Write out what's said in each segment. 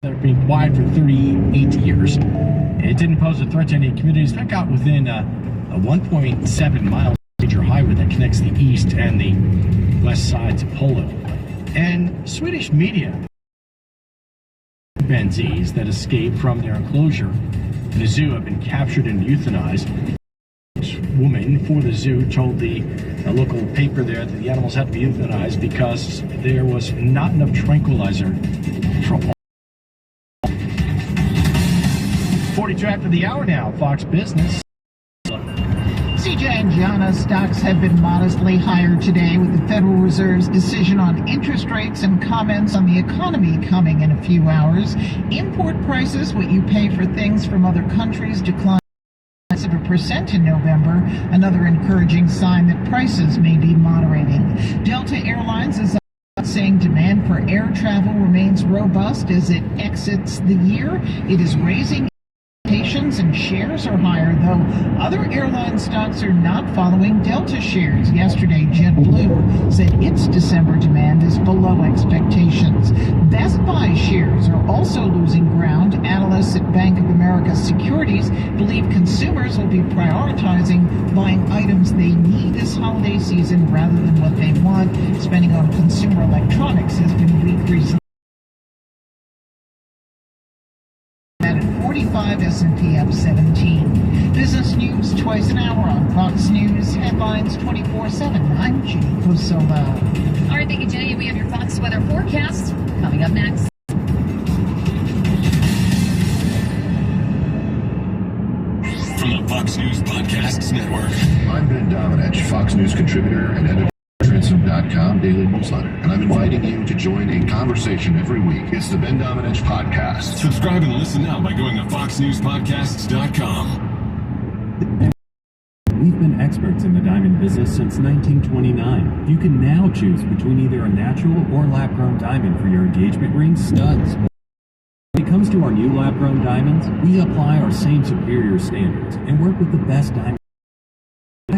They're being quiet for 38 years. It didn't pose a threat to any communities that got within a 1.7 miles major highway that connects the east and the west sides of Poland. And Swedish media, chimpanzees that escaped from their enclosure in a zoo have been captured and euthanized. This woman for the zoo told the local paper there that the animals had to be euthanized because there was not enough tranquilizer for all. 42 after the hour now, Fox Business. CJ and Gianna stocks have been modestly higher today with the Federal Reserve's decision on interest rates and comments on the economy coming in a few hours. Import prices, what you pay for things from other countries, declined of 1% in November, another encouraging sign that prices may be moderating. Delta Airlines is saying demand for air travel remains robust as it exits the year. It is raising and shares are higher, though other airline stocks are not following Delta shares. Yesterday, JetBlue said its December demand is below expectations. Best Buy shares are also losing ground. Analysts at Bank of America Securities believe consumers will be prioritizing buying items they need this holiday season rather than what they want. Spending on consumer electronics has been weak recently. S&P up 17. Business news twice an hour on Fox News headlines 24/7. I'm Judy Cosola. All right, thank you, Jenny. We have your Fox weather forecast coming up next. From the Fox News Podcasts Network. I'm Ben Domenech, Fox News contributor and editor. DashCam daily newsletter, and I'm inviting you to join a conversation every week. It's the Ben Domenech Podcast. Subscribe and listen now by going to foxnewspodcasts.com. We've been experts in the diamond business since 1929. You can now choose between either a natural or lab-grown diamond for your engagement rings, studs. When it comes to our new lab-grown diamonds, we apply our same superior standards and work with the best diamonds.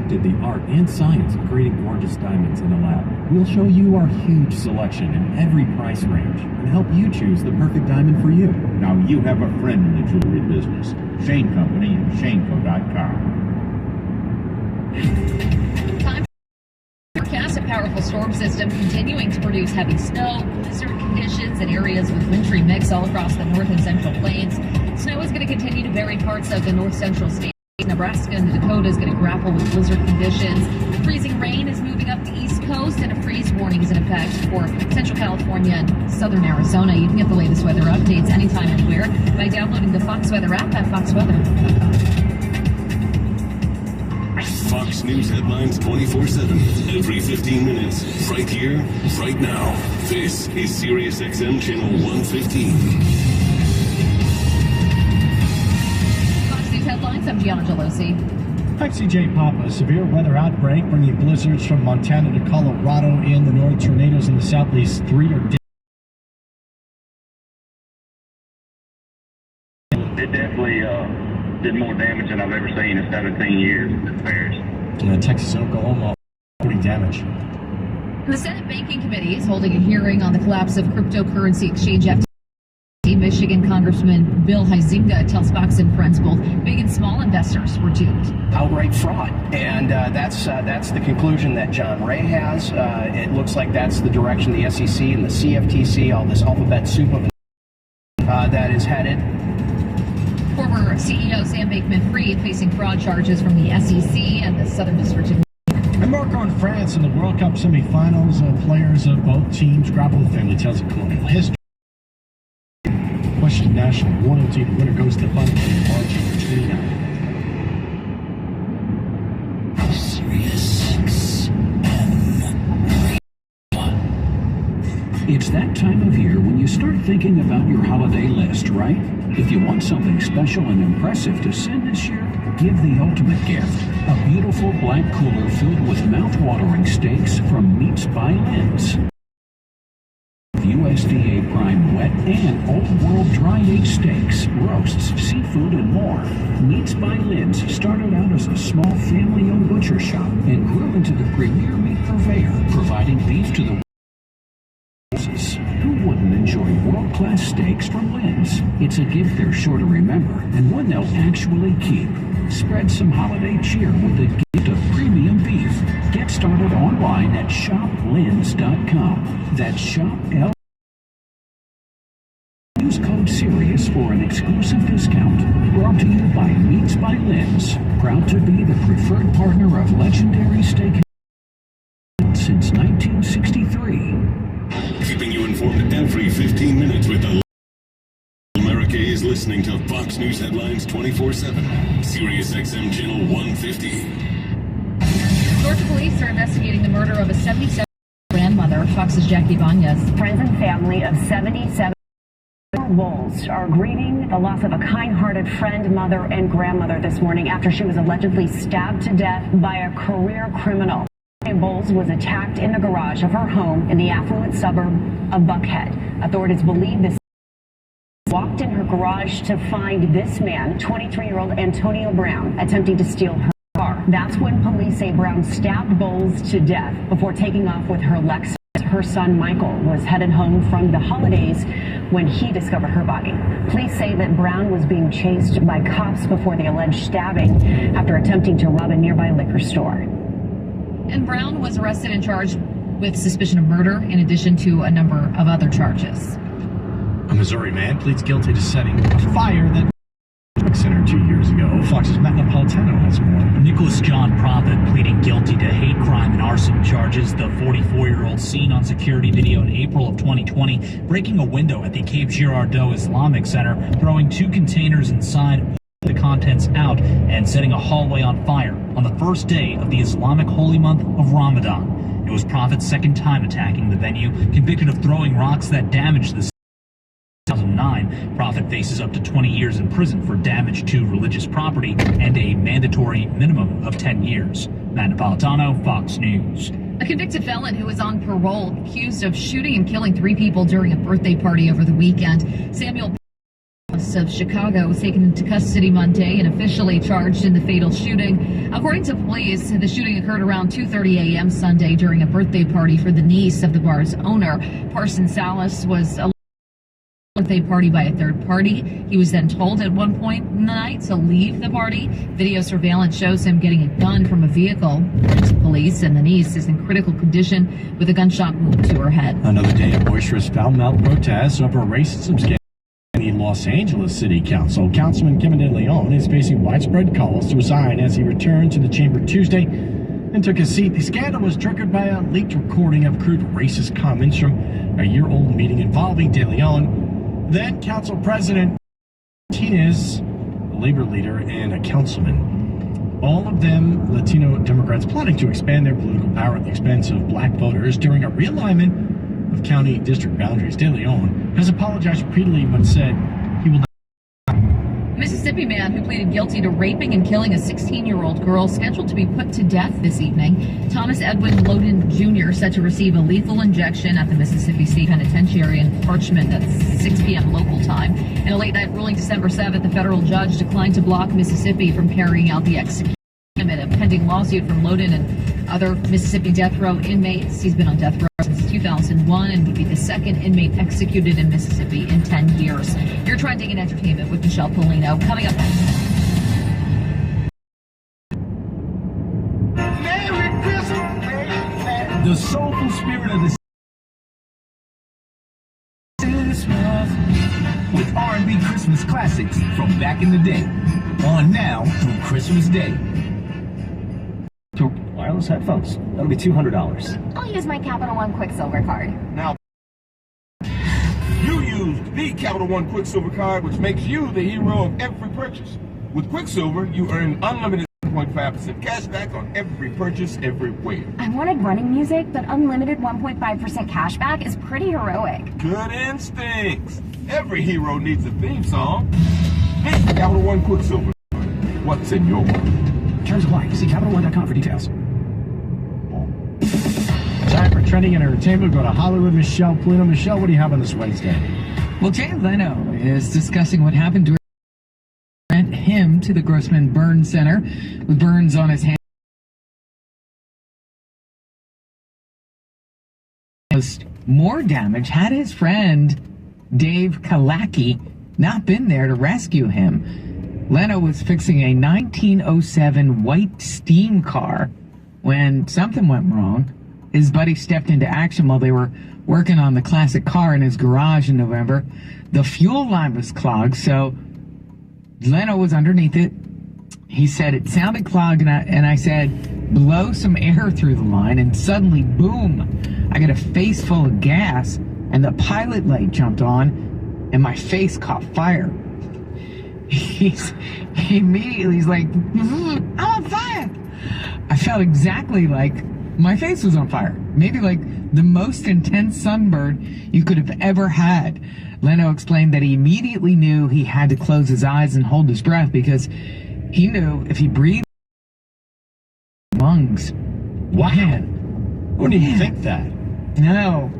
The art and science of creating gorgeous diamonds in a lab. We'll show you our huge selection in every price range and help you choose the perfect diamond for you. Now you have a friend in the jewelry business. Shane Company and ShaneCo.com. Time forecast: a powerful storm system continuing to produce heavy snow, blizzard conditions in areas with wintry mix all across the north and central plains. Snow is going to continue to bury parts of the north central states. Nebraska and the Dakotas going to grapple with blizzard conditions. Freezing rain is moving up the east coast, and a freeze warning is in effect for Central California and southern Arizona. You can get the latest weather updates anytime, anywhere by downloading the Fox Weather app at foxweather.com. Fox News headlines 24/7, every 15 minutes, right here, right now. This is SiriusXM Channel 115. Headlines, I'm Gianna Gelosi. I'm CJ Papa. Severe weather outbreak bringing blizzards from Montana to Colorado in the north, tornadoes in the southeast. 3 are dead. It definitely did more damage than I've ever seen in 17 years in Paris. Texas and Oklahoma, 40 damage. The Senate Banking Committee is holding a hearing on the collapse of cryptocurrency exchange activity. Michigan Congressman Bill Huizenga tells Fox and Friends both big and small investors were doomed. Outright fraud, and that's the conclusion that John Ray has. It looks like that's the direction the SEC and the CFTC, all this alphabet soup of that is headed. Former CEO Sam Bankman-Fried facing fraud charges from the SEC and the Southern District of New York. And more on France in the World Cup semifinals. Players of both teams grapple with family tales of colonial history. Question national loyalty. The winner goes to fun in Argentina. It's that time of year when you start thinking about your holiday list, right? If you want something special and impressive to send this year, give the ultimate gift. A beautiful blank cooler filled with mouth-watering steaks from Meats by Linz. USDA prime wet and old world dry-aged steaks, roasts, seafood, and more. Meats by Linz started out as a small family-owned butcher shop and grew into the premier meat purveyor, providing beef to the masses. Who wouldn't enjoy world world-class steaks from Lynn's. It's a gift they're sure to remember and one they'll actually keep. Spread some holiday cheer with the gift of premium beef. Get started online at shoplyns.com. That's shop L. Use code SIRIUS for an exclusive discount. Brought to you by Meats by Lynn's. Proud to be the preferred partner of legendary steak since 1963. Keeping you informed every 15 minutes with the America is listening to Fox News Headlines 24/7. Sirius XM Channel 150. Georgia police are investigating the murder of a 77-year-old grandmother. Fox's Jackie Banyas. Friends and family of 77 Wolves are grieving the loss of a kind-hearted friend, mother, and grandmother this morning after she was allegedly stabbed to death by a career criminal. Bowles was attacked in the garage of her home in the affluent suburb of Buckhead. Authorities believe this walked in her garage to find this man, 23-year-old Antonio Brown, attempting to steal her car. That's when police say Brown stabbed Bowles to death before taking off with her Lexus. Her son Michael was headed home from the holidays when he discovered her body. Police say that Brown was being chased by cops before the alleged stabbing after attempting to rob a nearby liquor store. And Brown was arrested and charged with suspicion of murder in addition to a number of other charges. A Missouri man pleads guilty to setting a fire that center 2 years ago. Fox's Matt Napolitano has more. Nicholas John Prophet pleading guilty to hate crime and arson charges. The 44-year-old seen on security video in April of 2020 breaking a window at the Cape Girardeau Islamic Center, throwing 2 containers inside, the contents out, and setting a hallway on fire on the first day of the Islamic holy month of Ramadan. It was Prophet's second time attacking the venue, convicted of throwing rocks that damaged the 2009, Prophet faces up to 20 years in prison for damage to religious property and a mandatory minimum of 10 years. Matt Napolitano, Fox News. A convicted felon who was on parole accused of shooting and killing 3 people during a birthday party over the weekend. Samuel of Chicago was taken into custody Monday and officially charged in the fatal shooting. According to police, the shooting occurred around 2:30 a.m. Sunday during a birthday party for the niece of the bar's owner. Parson Salas was birthday party by a third party. He was then told at one point in the night to leave the party. Video surveillance shows him getting a gun from a vehicle. Police and the niece is in critical condition with a gunshot wound to her head. Another day of boisterous foul-mouthed protests over racism scandal in the Los Angeles City Council. Councilman Kevin De Leon is facing widespread calls to resign as he returned to the chamber Tuesday and took a seat. The scandal was triggered by a leaked recording of crude racist comments from a year-old meeting involving De Leon, then Council President Martinez, a labor leader, and a councilman. All of them Latino Democrats plotting to expand their political power at the expense of black voters during a realignment of county district boundaries. De Leon has apologized repeatedly but said he will not. Mississippi man who pleaded guilty to raping and killing a 16-year-old girl scheduled to be put to death this evening. Thomas Edwin Loden Jr. set to receive a lethal injection at the Mississippi State Penitentiary in Parchment at 6 p.m. local time. In a late-night ruling December 7th, the federal judge declined to block Mississippi from carrying out the execution amid a pending lawsuit from Loden and other Mississippi death row inmates. He's been on death row since 2001 and would be the second inmate executed in Mississippi in 10 years. You're trending in entertainment with Michelle Polino. Coming up next. The soulful spirit of the Christmas with R&B Christmas classics from back in the day. On now through Christmas Day. Wireless headphones. That'll be $200. I'll use my Capital One Quicksilver card. Now, you used the Capital One Quicksilver card, which makes you the hero of every purchase. With Quicksilver, you earn unlimited 1.5% cash back on every purchase everywhere. I wanted running music, but unlimited 1.5% cash back is pretty heroic. Good instincts. Every hero needs a theme song. Hey, Capital One Quicksilver. What's in your wallet? Terms apply. See CapitalOne.com for details. Time for trending and entertainment. Go to Hollywood. Michelle Polino. Michelle, what do you have on this Wednesday? Well, Jay Leno is discussing what happened to sent him to the Grossman Burn Center with burns on his hand. More damage had his friend Dave Kalaki not been there to rescue him. Leno was fixing a 1907 white steam car when something went wrong. His buddy stepped into action while they were working on the classic car in his garage in November. The fuel line was clogged, so Leno was underneath it. He said it sounded clogged, and I said, blow some air through the line, and suddenly, boom, I got a face full of gas, and the pilot light jumped on, and my face caught fire. He immediately he's like, I'm on fire. I felt exactly like my face was on fire. Maybe like the most intense sunburn you could have ever had. Leno explained that he immediately knew he had to close his eyes and hold his breath because he knew if he breathed lungs. Wow. Man. Wouldn't even think that. No.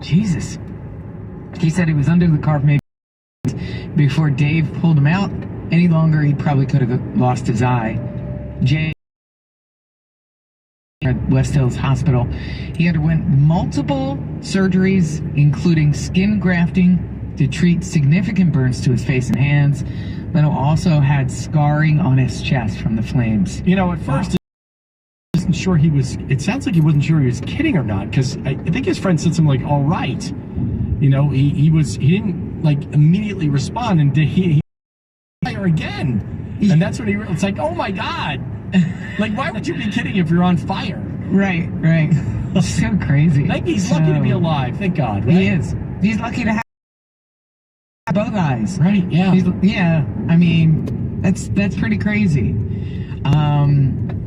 Jesus. He said he was under the car for maybe before Dave pulled him out. Any longer, he probably could have lost his eye. Jay at West Hills Hospital. He underwent multiple surgeries, including skin grafting to treat significant burns to his face and hands. Leno also had scarring on his chest from the flames. You know, at first, he wasn't sure he was. It sounds like he wasn't sure he was kidding or not, because I think his friend said something like, "All right," you know. He didn't like immediately respond, and he fire again, and that's when it's like, "Oh my God." Like, why would you be kidding if you're on fire? Right. So crazy. I think he's lucky to be alive. Thank God. Right? He is. He's lucky to have both eyes. Right. Yeah. Yeah. I mean, that's pretty crazy.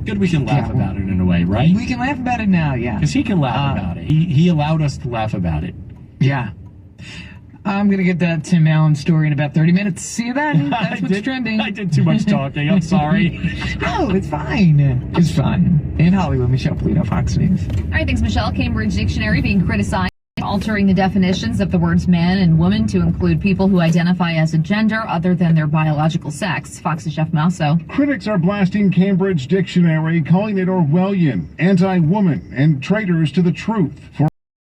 Good. We can laugh about it in a way, right? We can laugh about it now. Yeah. Because he can laugh about it. He allowed us to laugh about it. Yeah. I'm going to get that Tim Allen story in about 30 minutes. See you then. That's what's trending. I did too much talking. I'm sorry. No, it's fine. It's fine. In Hollywood, Michelle Polito, Fox News. All right, thanks, Michelle. Cambridge Dictionary being criticized, altering the definitions of the words man and woman to include people who identify as a gender other than their biological sex. Fox's Jeff Mousso. Critics are blasting Cambridge Dictionary, calling it Orwellian, anti-woman, and traitors to the truth. For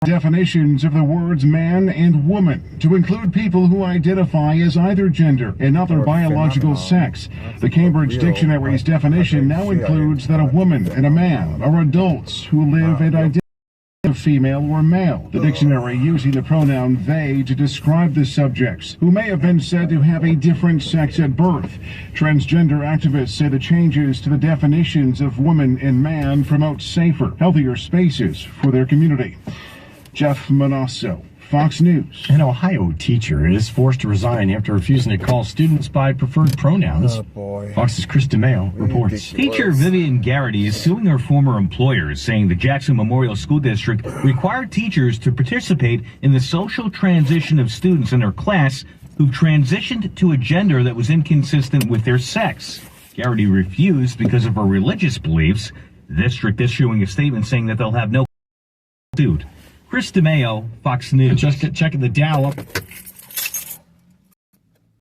definitions of the words man and woman to include people who identify as either gender and not their biological sex. The Cambridge Dictionary's definition now includes that a woman and a man are adults who live and identify as female or male. The dictionary using the pronoun they to describe the subjects, who may have been said to have a different sex at birth. Transgender activists say the changes to the definitions of woman and man promote safer, healthier spaces for their community. Jeff Manasso, Fox News. An Ohio teacher is forced to resign after refusing to call students by preferred pronouns. Oh, boy. Fox's Chris DeMeo reports. Teacher Vivian Garrity is suing her former employers, saying the Jackson Memorial School District required teachers to participate in the social transition of students in her class who transitioned to a gender that was inconsistent with their sex. Garrity refused because of her religious beliefs. The district issuing a statement saying that they'll have no suit. Chris DeMeo, Fox News. Just checking the Dow up